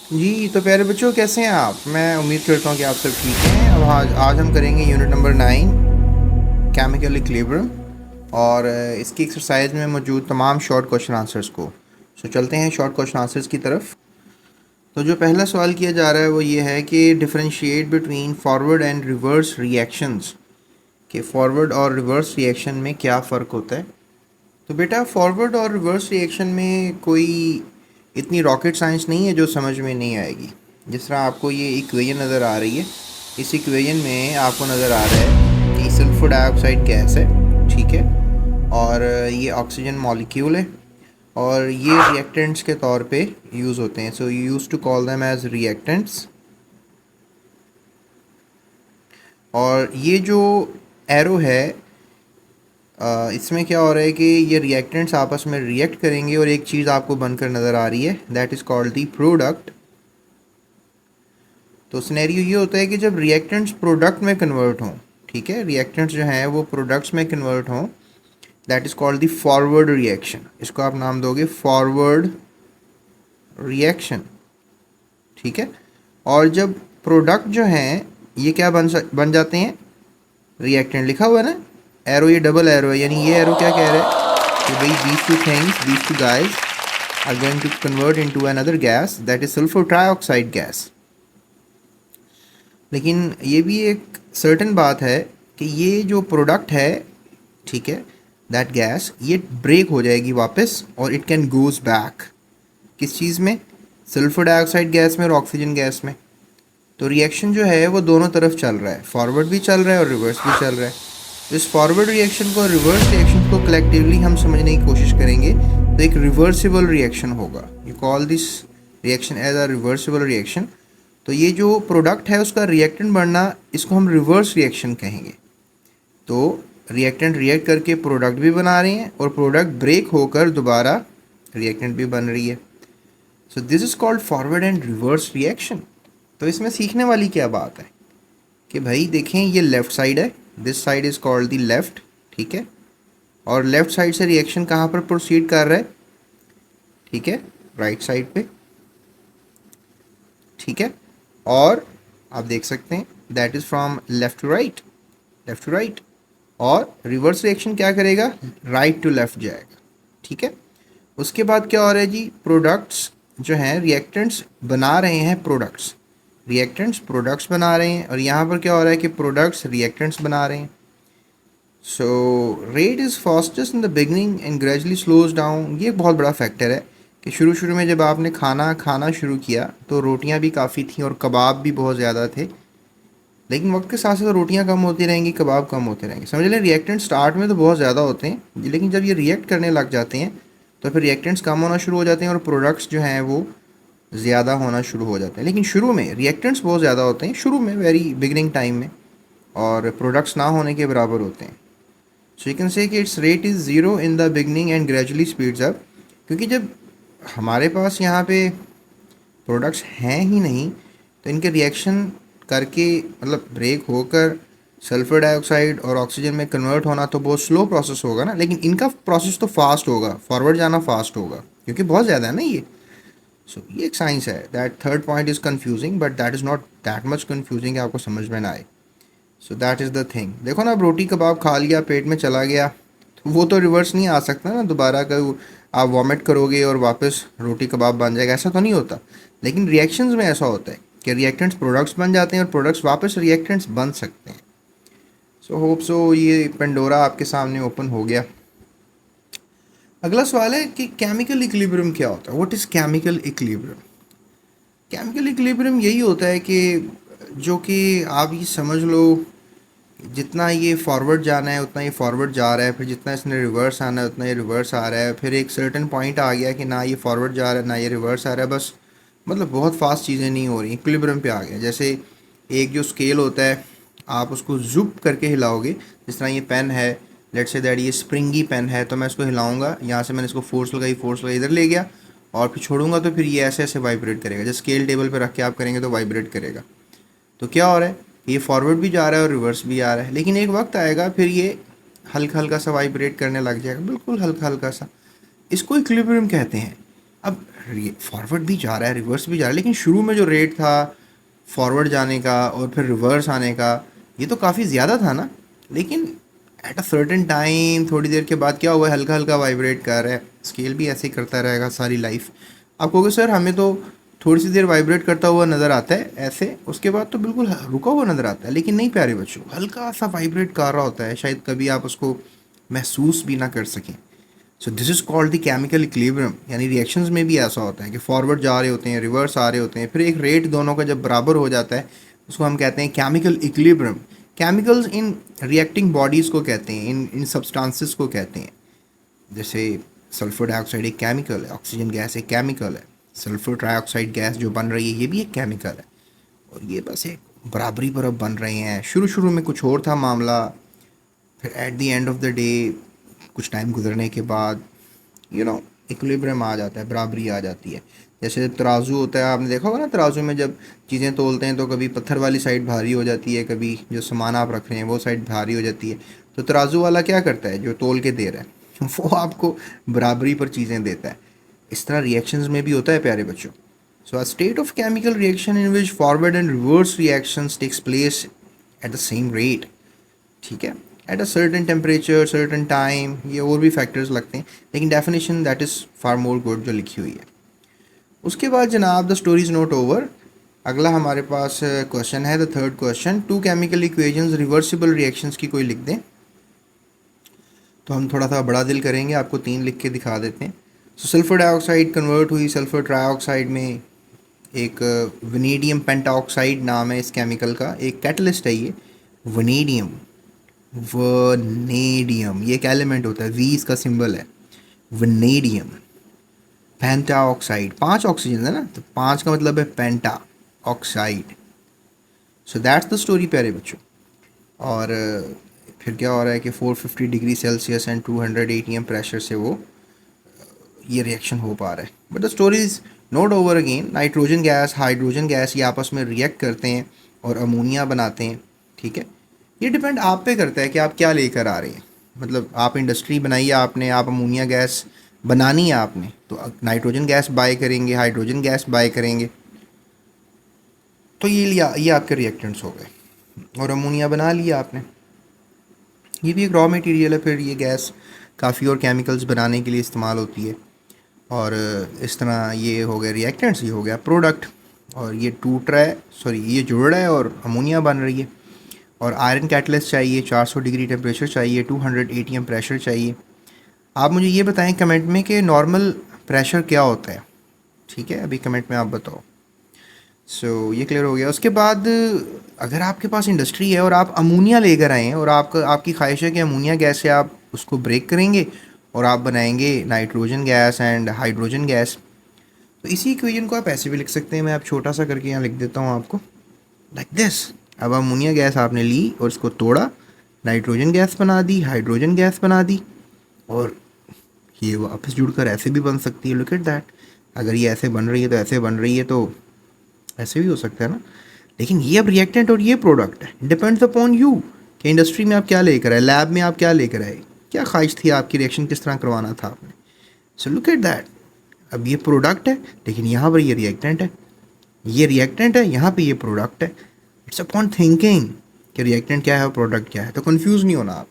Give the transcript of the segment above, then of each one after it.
जी, तो प्यारे बच्चों कैसे हैं आप? मैं उम्मीद करता हूँ कि आप सब ठीक हैं। अब आज हम करेंगे यूनिट नंबर 9 केमिकल इक्विलिब्रियम और इसकी एक्सरसाइज में मौजूद तमाम शॉर्ट क्वेश्चन आंसर्स को। सो चलते हैं शॉर्ट क्वेश्चन आंसर्स की तरफ। तो जो पहला सवाल किया जा रहा है वो ये है कि differentiate between forward and reverse reactions, कि फॉरवर्ड और रिवर्स रिएक्शन में क्या फ़र्क होता है। तो बेटा फॉरवर्ड और रिवर्स रिएक्शन में कोई इतनी रॉकेट साइंस नहीं है जो समझ में नहीं आएगी। जिस तरह आपको ये इक्वेशन नज़र आ रही है, इस इक्वेशन में आपको नज़र आ रहा है कि सल्फर डाइऑक्साइड गैस है, ठीक है, और ये ऑक्सीजन मॉलिक्यूल है और ये रिएक्टेंट्स के तौर पे यूज़ होते हैं। So you use to call them as reactants. और ये जो एरो है, इसमें क्या हो रहा है कि ये रिएक्टेंट्स आपस में रिएक्ट करेंगे और एक चीज़ आपको बनकर नज़र आ रही है, that is called the product. तो सिनेरियो ये होता है कि जब रिएक्टेंट्स प्रोडक्ट में कन्वर्ट हों, ठीक है, रिएक्टेंट्स जो हैं वो प्रोडक्ट्स में कन्वर्ट हों, that is called the forward reaction. इसको आप नाम दोगे फॉरवर्ड रिएक्शन, ठीक है। और जब प्रोडक्ट जो हैं ये क्या बन जाते हैं, रिएक्टेंट। लिखा हुआ है ना एरो, ये डबल एरो है, यानी ये एरो क्या कह रहा है कि भाई these two things, these two guys are going to convert into another gas that is sulfur trioxide gas। लेकिन ये भी एक सर्टेन बात है कि ये जो प्रोडक्ट है, ठीक है, दैट गैस ये ब्रेक हो जाएगी वापस और इट कैन गोज बैक किस चीज़ में, सल्फर डाइऑक्साइड गैस में और ऑक्सीजन गैस में। तो रिएक्शन जो है वो दोनों तरफ चल रहा है, फॉरवर्ड भी चल रहा है और रिवर्स भी चल रहा है। तो इस फॉरवर्ड रिएक्शन को और रिवर्स रिएक्शन को कलेक्टिवली हम समझने की कोशिश करेंगे तो एक रिवर्सिबल रिएक्शन होगा। You call this reaction as a reversible reaction. तो ये जो प्रोडक्ट है उसका रिएक्टेंट बनना, इसको हम रिवर्स रिएक्शन कहेंगे। तो रिएक्टेंट रिएक्ट करके प्रोडक्ट भी बना रहे हैं और प्रोडक्ट ब्रेक होकर दोबारा रिएक्टेंट भी बन रही है। So this is called forward and reverse reaction. तो इसमें सीखने वाली क्या बात है कि भाई देखें ये लेफ़्ट साइड है, this side is called the left, ठीक है, और लेफ़्ट साइड से रिएक्शन कहाँ पर प्रोसीड कर रहा है, ठीक है, राइट साइड पे, ठीक है। और आप देख सकते हैं that is from left to right, left to right. और रिवर्स रिएक्शन क्या करेगा, राइट टू लेफ़्ट जाएगा, ठीक है। उसके बाद क्या हो रहा है जी, प्रोडक्ट्स जो हैं रिएक्टेंट्स बना रहे हैं, प्रोडक्ट्स रिएक्टेंट्स प्रोडक्ट्स बना रहे हैं और यहाँ पर क्या हो रहा है कि प्रोडक्ट्स रिएक्टेंट्स बना रहे हैं। So rate is fastest in the beginning and gradually slows down. ये एक बहुत बड़ा फैक्टर है कि शुरू में जब आपने खाना खाना शुरू किया तो रोटियाँ भी काफ़ी थी और कबाब भी बहुत ज़्यादा थे, लेकिन वक्त के साथ साथ रोटियाँ कम होती रहेंगी, कबाब कम होते रहेंगे। समझ लें रिएक्टेंट स्टार्ट में तो बहुत ज़्यादा होते हैं, लेकिन जब ये रिएक्ट करने लग जाते हैं तो फिर रिएक्टेंट्स कम होना शुरू हो जाते हैं और प्रोडक्ट्स जो हैं वो ज़्यादा होना शुरू हो जाते हैं। लेकिन शुरू में रिएक्टेंट्स बहुत ज़्यादा होते हैं, शुरू में वेरी बिगनिंग टाइम में, और प्रोडक्ट्स ना होने के बराबर होते हैं। सो यू कैन से कि it's rate is zero in the beginning and gradually speeds up. क्योंकि जब हमारे पास यहाँ पे प्रोडक्ट्स हैं ही नहीं तो इनके रिएक्शन करके मतलब ब्रेक होकर सल्फर डाइऑक्साइड और ऑक्सीजन में कन्वर्ट होना तो बहुत स्लो प्रोसेस होगा ना, लेकिन इनका प्रोसेस तो फास्ट होगा, फॉरवर्ड जाना फास्ट होगा क्योंकि बहुत ज़्यादा है ना ये। सो ये एक साइंस है। That third point is confusing but that is not that much confusing, आपको समझ में ना आए। So that is the thing. देखो ना, अब रोटी कबाब खा लिया, पेट में चला गया, तो वो तो रिवर्स नहीं आ सकता ना, दोबारा का आप वॉमिट करोगे और वापस रोटी कबाब बन जाएगा, ऐसा तो नहीं होता। लेकिन रिएक्शंस में ऐसा होता है कि रिएक्टेंट्स प्रोडक्ट्स बन जाते हैं और प्रोडक्ट्स वापस रिएक्टेंट्स बन सकते हैं। सो होप सो ये पेंडोरा आपके सामने ओपन हो गया। अगला सवाल है कि केमिकल इक्विलिब्रियम क्या होता है, what is chemical equilibrium. Chemical equilibrium यही होता है कि जो कि आप ये समझ लो, जितना ये फॉरवर्ड जाना है उतना ये फॉरवर्ड जा रहा है, फिर जितना इसने रिवर्स आना है उतना ये रिवर्स आ रहा है, फिर एक सर्टेन पॉइंट आ गया कि ना ये फॉरवर्ड जा रहा है ना ये रिवर्स आ रहा है, बस मतलब बहुत फास्ट चीज़ें नहीं हो रही, इक्विलिब्रियम पे आ गया। जैसे एक जो स्केल होता है, आप उसको जुप करके हिलाओगे, जिस तरह ये पेन है, लेट्स से दैट ये स्प्रिंगी पेन है, तो मैं इसको हिलाऊंगा, यहाँ से मैंने इसको फोर्स लगाई इधर ले गया और फिर छोड़ूंगा तो फिर ये ऐसे ऐसे वाइब्रेट करेगा। जब स्केल टेबल पर रख के आप करेंगे तो वाइब्रेट करेगा। तो क्या हो रहा है, ये फॉरवर्ड भी जा रहा है और रिवर्स भी आ रहा है, लेकिन एक वक्त आएगा फिर ये हल्का हल्का सा वाइब्रेट करने लग जाएगा, बिल्कुल हल्का हल्का सा। इसको इक्विलिब्रियम कहते हैं। अब फॉरवर्ड भी जा रहा है, रिवर्स भी जा रहा है, लेकिन शुरू में जो रेट था फॉरवर्ड जाने का और फिर रिवर्स आने का, ये तो काफ़ी ज़्यादा था ना। लेकिन एट अ सर्टेन टाइम, थोड़ी देर के बाद क्या हुआ, हल्का हल्का वाइब्रेट कर रहा है, स्केल भी ऐसे ही करता रहेगा सारी लाइफ। आप कहोगे सर हमें तो थोड़ी सी देर वाइब्रेट करता हुआ नज़र आता है ऐसे, उसके बाद तो बिल्कुल रुका हुआ नज़र आता है। लेकिन नहीं प्यारे बच्चों, हल्का सा वाइब्रेट कर रहा होता है, शायद कभी आप उसको महसूस भी ना कर सकें। So this is called the chemical equilibrium. यानी रिएक्शंस में भी ऐसा होता है कि फॉरवर्ड जा रहे होते हैं, रिवर्स आ रहे होते हैं, फिर एक रेट दोनों का जब बराबर हो जाता है उसको हम कहते हैं केमिकल इक्विलिब्रियम। केमिकल्स इन रिएक्टिंग बॉडीज़ को कहते हैं, इन सब्सटेंसेस को कहते हैं। जैसे सल्फर डाइऑक्साइड एक केमिकल है, ऑक्सीजन गैस एक केमिकल है, सल्फर ट्राइऑक्साइड गैस जो बन रही है ये भी एक केमिकल है। और ये बस एक बराबरी पर अब बन रहे हैं। शुरू शुरू में कुछ और था मामला, फिर at the end of the day कुछ टाइम गुजरने के बाद इक्विलिब्रियम आ जाता है, बराबरी आ जाती है। जैसे तराजू होता है, आपने देखा होगा ना, तराजू में जब चीज़ें तोलते हैं तो कभी पत्थर वाली साइड भारी हो जाती है, कभी जो सामान आप रख रहे हैं वो साइड भारी हो जाती है। तो तराजू वाला क्या करता है, जो तोल के दे रहा है वो आपको बराबरी पर चीज़ें देता है। इस तरह रिएक्शंस में भी होता है प्यारे बच्चों। So a state of chemical reaction in which forward and reverse reactions takes place at the same rate. ठीक है, at a certain temperature, certain time, ये और भी फैक्टर्स लगते हैं, लेकिन definition that is far more good जो लिखी हुई है। उसके बाद जनाब the story is not over. अगला हमारे पास क्वेश्चन है, the third question, two chemical equations reversible reactions की कोई लिख दें। तो हम थोड़ा सा बड़ा दिल करेंगे, आपको 3 लिख के दिखा देते हैं। सो सल्फर डाइऑक्साइड कन्वर्ट हुई सल्फर ट्राइऑक्साइड में, एक वनेडियम पेंटाऑक्साइड नाम है इस केमिकल का, एक कैटलिस्ट है ये वनेडियम। वनेडियम ये एक एलिमेंट होता है, वी इसका सिंबल है, वनेडियम। पेंटा ऑक्साइड, 5 ऑक्सीजन है ना, तो 5 का मतलब है पेंटा oxide. So that's the story प्यारे बच्चों। और फिर क्या हो रहा है कि 450 degree Celsius and 200 ATM pressure से वो ये रिएक्शन हो पा रहा है। But the story is not over again. Nitrogen gas, hydrogen gas, ये आपस में रिएक्ट करते हैं और अमोनिया बनाते हैं। ठीक है, ये डिपेंड आप पे करता है कि आप क्या लेकर आ रहे हैं। मतलब आप इंडस्ट्री बनाई है आपने, आप अमोनिया गैस बनानी है आपने, तो नाइट्रोजन गैस बाय करेंगे, हाइड्रोजन गैस बाय करेंगे, तो ये आपके रिएक्टेंट्स हो गए और अमोनिया बना लिया आपने। ये भी एक रॉ मटेरियल है, फिर ये गैस काफ़ी और केमिकल्स बनाने के लिए इस्तेमाल होती है। और इस तरह ये हो गए रिएक्टेंट्स, ये हो गया प्रोडक्ट। और ये टूट रहा है, सॉरी ये जुड़ रहा है और अमोनिया बन रही है। और आयरन कैटलिस्ट चाहिए, 400 डिग्री टेम्परेचर चाहिए, 200 एटीएम प्रेशर चाहिए। आप मुझे ये बताएं कमेंट में कि नॉर्मल प्रेशर क्या होता है। ठीक है, अभी कमेंट में आप बताओ। सो ये क्लियर हो गया। उसके बाद अगर आपके पास इंडस्ट्री है और आप अमोनिया लेकर आए हैं और आपकी ख्वाहिश है कि अमोनिया गैस से आप उसको ब्रेक करेंगे और आप बनाएंगे nitrogen gas and hydrogen gas, तो इसी इक्वेशन को आप ऐसे भी लिख सकते हैं। मैं आप छोटा सा करके यहाँ लिख देता हूँ आपको, लाइक दिस। अब अमोनिया गैस आपने ली और इसको तोड़ा, नाइट्रोजन गैस बना दी, हाइड्रोजन गैस बना दी, और ये वापस जुड़कर ऐसे भी बन सकती है। लुक एट दैट, अगर ये ऐसे बन रही है तो ऐसे बन रही है, तो ऐसे भी हो सकता है ना। लेकिन ये अब रिएक्टेंट और ये प्रोडक्ट है, डिपेंड्स अपॉन यू कि इंडस्ट्री में आप क्या लेकर आए, लैब में आप क्या लेकर आए, क्या ख्वाहिश थी आपकी, रिएक्शन किस तरह करवाना था आपने। सो लुक एट दैट, अब ये प्रोडक्ट है लेकिन यहाँ पर ये रिएक्टेंट है, ये रिएक्टेंट है, यहाँ पे ये प्रोडक्ट है। इट्स अपॉन थिंकिंग कि रिएक्टेंट क्या है और प्रोडक्ट क्या है, तो कंफ्यूज नहीं होना आप।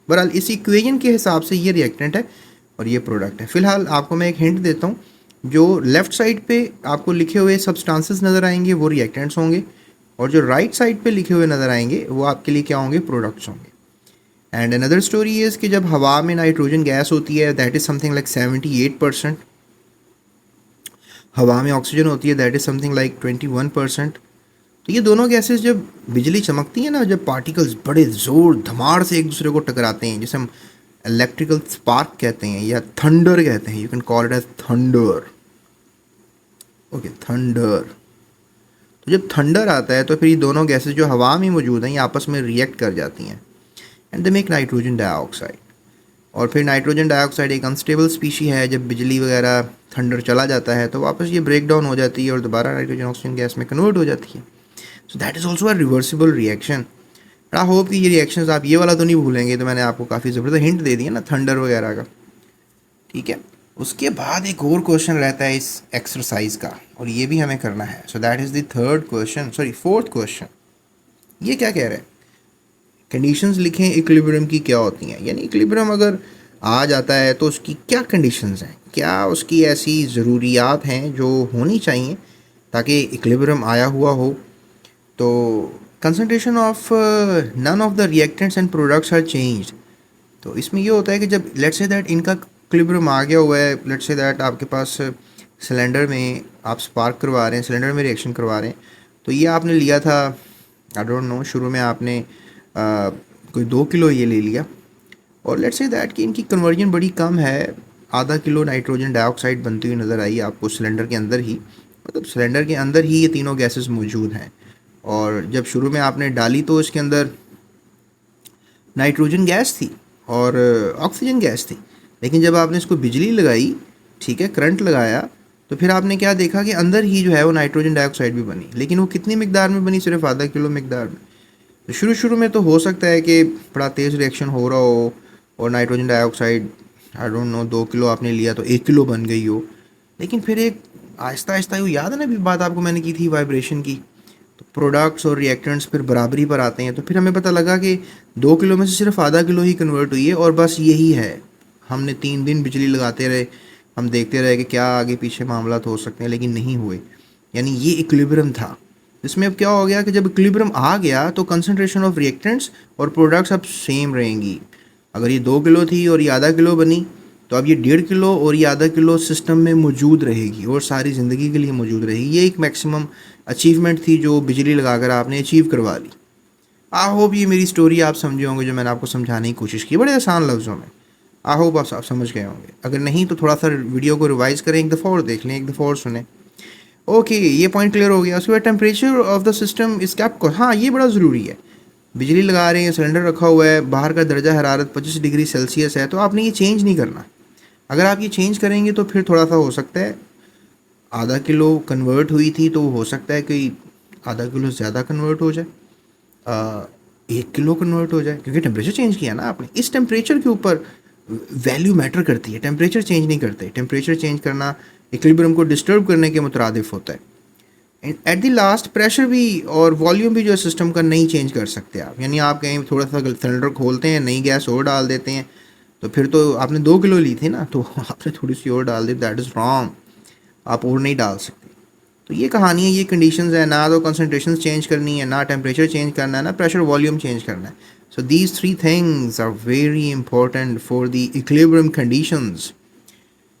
बहरहाल इस इक्वेशन के हिसाब से ये रिएक्टेंट है और ये प्रोडक्ट है। फिलहाल आपको मैं एक हिंट देता हूँ, जो लेफ़्ट साइड पे आपको लिखे हुए सब्सटेंसेस नज़र आएंगे वो रिएक्टेंट्स होंगे, और जो राइट साइड पे लिखे हुए नज़र आएंगे वो आपके लिए क्या होंगे, प्रोडक्ट्स होंगे। एंड अनदर स्टोरी इज़ कि जब हवा में नाइट्रोजन गैस होती है, दैट इज़ समथिंग लाइक 78%। हवा में ऑक्सीजन होती है, दैट इज़ समथिंग लाइक 21%। तो ये दोनों गैसेस जब बिजली चमकती है ना, जब पार्टिकल्स बड़े ज़ोर धमार से एक दूसरे को टकराते हैं, जिसे हम इलेक्ट्रिकल स्पार्क कहते हैं या थंडर कहते हैं, you can call it as thunder. Okay, thunder. तो जब थंडर आता है तो फिर ये दोनों गैसेस जो हवा में मौजूद हैं ये आपस में रिएक्ट कर जाती हैं and they make nitrogen dioxide. और फिर नाइट्रोजन डाइऑक्साइड एक अनस्टेबल स्पीशी है, जब बिजली वगैरह थंडर चला जाता है तो वापस ये ब्रेक डाउन हो जाती है और दोबारा नाइट्रोजन ऑक्सीजन गैस में कन्वर्ट हो जाती है। So that is also a reversible reaction. I hope कि ये रिएक्शंस आप ये वाला तो नहीं भूलेंगे। तो मैंने आपको काफ़ी ज़बरदस्त हिंट दे दिया ना थंडर वगैरह का। ठीक है, उसके बाद एक और क्वेश्चन रहता है इस एक्सरसाइज का, और ये भी हमें करना है। So that is the third question, sorry fourth question. ये क्या कह रहे हैं, कंडीशंस लिखें इक्विलिब्रियम की क्या होती हैं, यानी इक्विलिब्रियम अगर आ जाता है तो उसकी क्या कंडीशंस हैं, क्या उसकी ऐसी ज़रूरियात हैं जो होनी चाहिए ताकि इक्विलिब्रियम आया हुआ हो। तो concentration of none of the reactants and products are changed. तो इसमें ये होता है कि जब लेट्स से दैट इनका इक्विलिब्रियम आ गया हुआ है, लेट्स से दैट आपके पास सिलेंडर में आप स्पार्क करवा रहे हैं, सिलेंडर में रिएक्शन करवा रहे हैं, तो ये आपने लिया था, आई डोंट नो, शुरू में आपने कोई 2 किलो ये ले लिया, और लेट्स से दैट कि इनकी कन्वर्जन बड़ी कम है, आधा किलो नाइट्रोजन डाइऑक्साइड बनती हुई नज़र आई आपको सिलेंडर के अंदर ही, मतलब सिलेंडर के अंदर ही ये तीनों गैसेस मौजूद हैं। और जब शुरू में आपने डाली तो इसके अंदर नाइट्रोजन गैस थी और ऑक्सीजन गैस थी, लेकिन जब आपने इसको बिजली लगाई, ठीक है, करंट लगाया, तो फिर आपने क्या देखा कि अंदर ही जो है वो नाइट्रोजन डाइऑक्साइड भी बनी, लेकिन वो कितनी मिकदार में बनी, सिर्फ आधा किलो मिकदार में। तो शुरू में तो हो सकता है कि बड़ा तेज़ रिएक्शन हो रहा हो और nitrogen dioxide I don't know 2 kilo आपने लिया तो 1 किलो बन गई हो, लेकिन फिर एक आहिस्ता आहिस्ता, वो याद है ना अभी बात आपको मैंने की थी वाइब्रेशन की, तो प्रोडक्ट्स और रिएक्टेंट्स फिर बराबरी पर आते हैं, तो फिर हमें पता लगा कि 2 किलो में से सिर्फ आधा किलो ही कन्वर्ट हुई है, और बस यही है। हमने 3 दिन बिजली लगाते रहे, हम देखते रहे कि क्या आगे पीछे मामला तो हो सकते हैं, लेकिन नहीं हुए, यानी ये इक्विलिब्रियम था। इसमें अब क्या हो गया कि जब इक्विलिब्रियम आ गया तो कंसंट्रेशन ऑफ रिएक्टेंट्स और प्रोडक्ट्स अब सेम रहेंगी। अगर ये 2 किलो थी और ये आधा किलो बनी, तो अब ये 1.5 किलो और ये आधा किलो सिस्टम में मौजूद रहेगी और सारी ज़िंदगी के लिए मौजूद रहेगी। ये एक मैक्सिमम अचीवमेंट थी जो बिजली लगाकर आपने अचीव करवा ली। आई होप ये मेरी स्टोरी आप समझे होंगे जो मैंने आपको समझाने की कोशिश की बड़े आसान लफ्ज़ों में। आई होप आप समझ गए होंगे, अगर नहीं तो थोड़ा सा वीडियो को रिवाइज़ करें, एक दफ़ा और देख लें, एक दफ़ा और सुने। ओके, ये पॉइंट क्लियर हो गया। उसके बाद टेम्परेचर ऑफ द सिस्टम इस कैप को, हाँ ये बड़ा ज़रूरी है। बिजली लगा रहे हैं, सिलेंडर रखा हुआ है, बाहर का दर्जा हरारत 25 डिग्री सेल्सियस है, तो आपने ये चेंज नहीं करना। अगर आप ये चेंज करेंगे तो फिर थोड़ा सा हो सकता है, आधा किलो कन्वर्ट हुई थी तो हो सकता है कि आधा किलो ज़्यादा कन्वर्ट हो जाए, 1 किलो कन्वर्ट हो जाए, क्योंकि टेम्परेचर चेंज किया ना आपने। इस टेम्परेचर के ऊपर वैल्यू मैटर करती है, टेम्परेचर चेंज नहीं करते। टेम्परेचर चेंज करना इक्विलिब्रियम को डिस्टर्ब करने के मुतरादिफ होता है। एट द लास्ट प्रेशर भी और वॉल्यूम भी जो है सिस्टम का नहीं चेंज कर सकते आप, यानी आप कहीं थोड़ा सा सिलेंडर खोलते हैं, नई गैस और डाल देते हैं, तो फिर तो आपने 2 किलो ली थी ना, तो आपने थोड़ी सी और डाल दी, दैट इज़ रॉन्ग, आप और नहीं डाल सकते। तो ये कहानी है, ये कंडीशंस है, ना तो कंसनट्रेशन चेंज करनी है, ना टेम्परेचर चेंज करना है, ना प्रेशर वॉल्यूम चेंज करना है। So these 3 things are very important for the equilibrium conditions,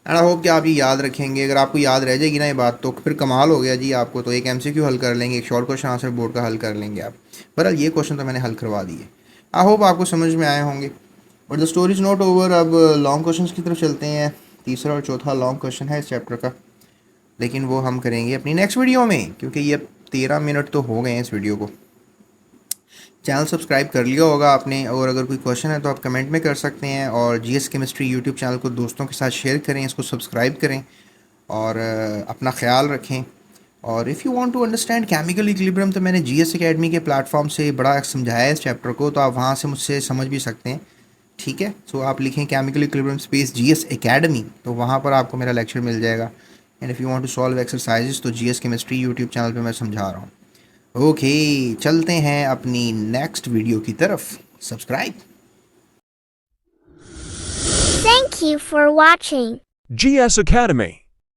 and I hope कि आप ये याद रखेंगे। अगर आपको याद रह जाएगी ना ये बात तो फिर कमाल हो गया जी। आपको तो एक एमसीक्यू हल कर लेंगे, एक शॉर्ट क्वेश्चन आंसर बोर्ड का हल कर लेंगे आप। बहरहाल ये क्वेश्चन तो मैंने हल करवा दिए, आई होप आपको समझ में आए होंगे। But the story is not over. अब लॉन्ग क्वेश्चन की तरफ चलते हैं। तीसरा और चौथा लॉन्ग क्वेश्चन है इस चैप्टर का, लेकिन वो हम करेंगे अपनी नेक्स्ट वीडियो में, क्योंकि ये 13 मिनट तो हो गए हैं इस वीडियो को। चैनल सब्सक्राइब कर लिया होगा आपने, और अगर कोई क्वेश्चन है तो आप कमेंट में कर सकते हैं, और जीएस केमिस्ट्री यूट्यूब चैनल को दोस्तों के साथ शेयर करें, इसको सब्सक्राइब करें, और अपना ख्याल रखें। और if you want to understand chemical equilibrium, तो मैंने जीएस एकेडमी के प्लेटफॉर्म से बड़ा समझाया है इस चैप्टर को, तो आप वहाँ से मुझसे समझ भी सकते हैं, ठीक है। सो आप लिखें chemical equilibrium space GS academy, तो वहाँ पर आपको मेरा लेक्चर मिल जाएगा। And if you want to solve exercises तो जीएस केमिस्ट्री यूट्यूब चैनल पे मैं समझा रहा हूँ। ओके, चलते हैं अपनी नेक्स्ट वीडियो की तरफ। Subscribe. Thank you for watching. GS Academy.